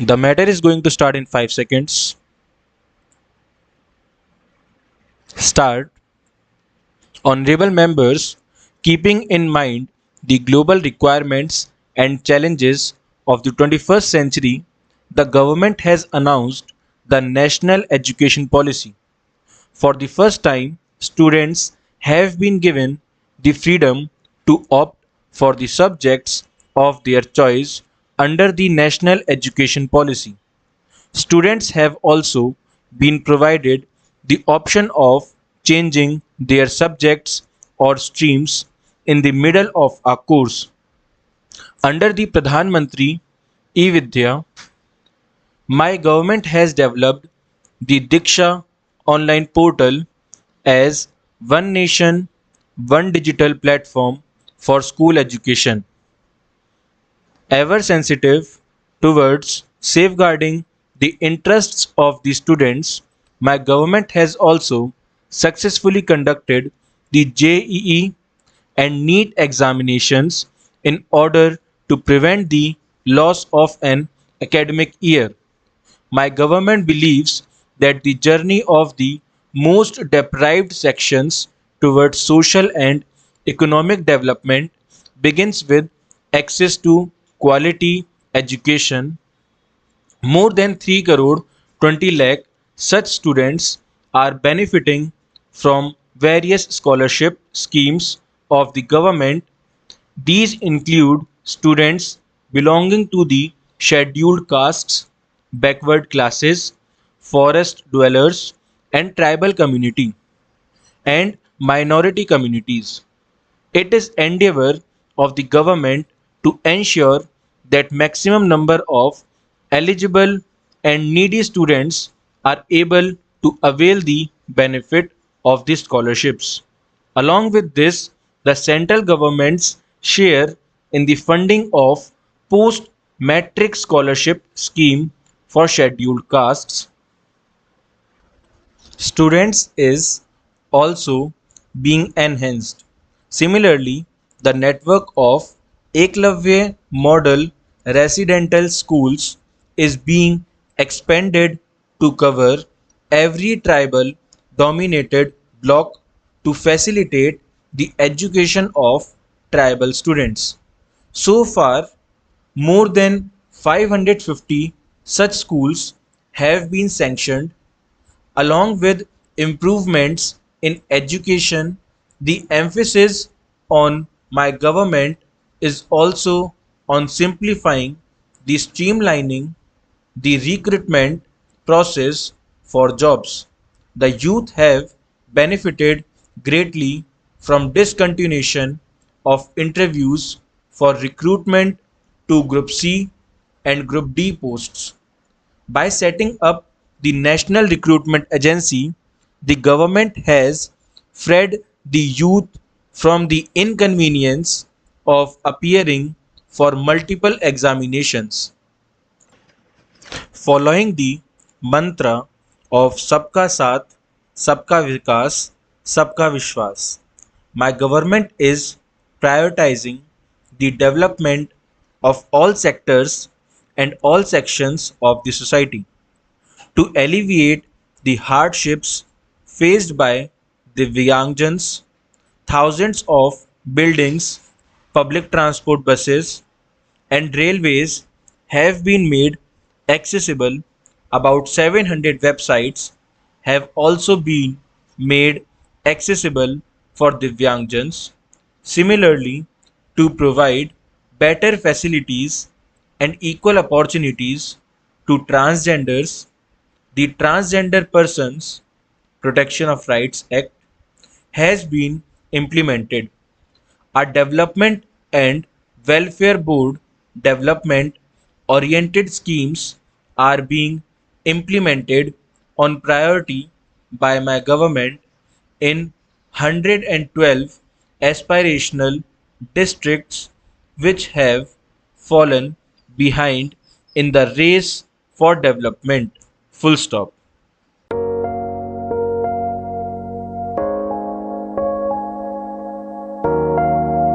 The matter is going to start in 5 seconds. Start. Honorable members, keeping in mind the global requirements and challenges of the 21st century, the government has announced the National Education Policy. For the first time, students have been given the freedom to opt for the subjects of their choice under the National Education Policy. Students have also been provided the option of changing their subjects or streams in the middle of a course. Under the Pradhan Mantri eVidya, my government has developed the Diksha online portal as One Nation, One Digital platform for school education. Ever sensitive towards safeguarding the interests of the students, my government has also successfully conducted the JEE and NEET examinations in order to prevent the loss of an academic year. My government believes that the journey of the most deprived sections towards social and economic development begins with access to quality education. More than 3 crore 20 lakh such students are benefiting from various scholarship schemes of the government. These include students belonging to the scheduled castes, backward classes, forest dwellers, and tribal community, and minority communities. It is endeavor of the government to ensure that maximum number of eligible and needy students are able to avail the benefit of these scholarships. Along with this, the central government's share in the funding of post matric scholarship scheme for scheduled castes students is also being enhanced. Similarly, the network of Eklavya model residential schools is being expanded to cover every tribal dominated block to facilitate the education of tribal students. So far, more than 550 such schools have been sanctioned. Along with improvements in education, the emphasis on my government is also on simplifying the streamlining the recruitment process for jobs. The youth have benefited greatly from discontinuation of interviews for recruitment to Group C and Group D posts. By setting up the National Recruitment Agency, the government has freed the youth from the inconvenience of appearing for multiple examinations. Following the mantra of Sabka Saath, Sabka Vikas, Sabka Vishwas, my government is prioritizing the development of all sectors and all sections of the society to alleviate the hardships faced by the Vyangjans. Thousands of buildings, public transport buses, and railways have been made accessible. About 700 websites have also been made accessible for Divyangjans. Similarly, to provide better facilities and equal opportunities to transgenders, the Transgender Persons Protection of Rights Act has been implemented. A development and welfare board development oriented schemes are being implemented on priority by my government in 112 aspirational districts which have fallen behind in the race for development. Full stop.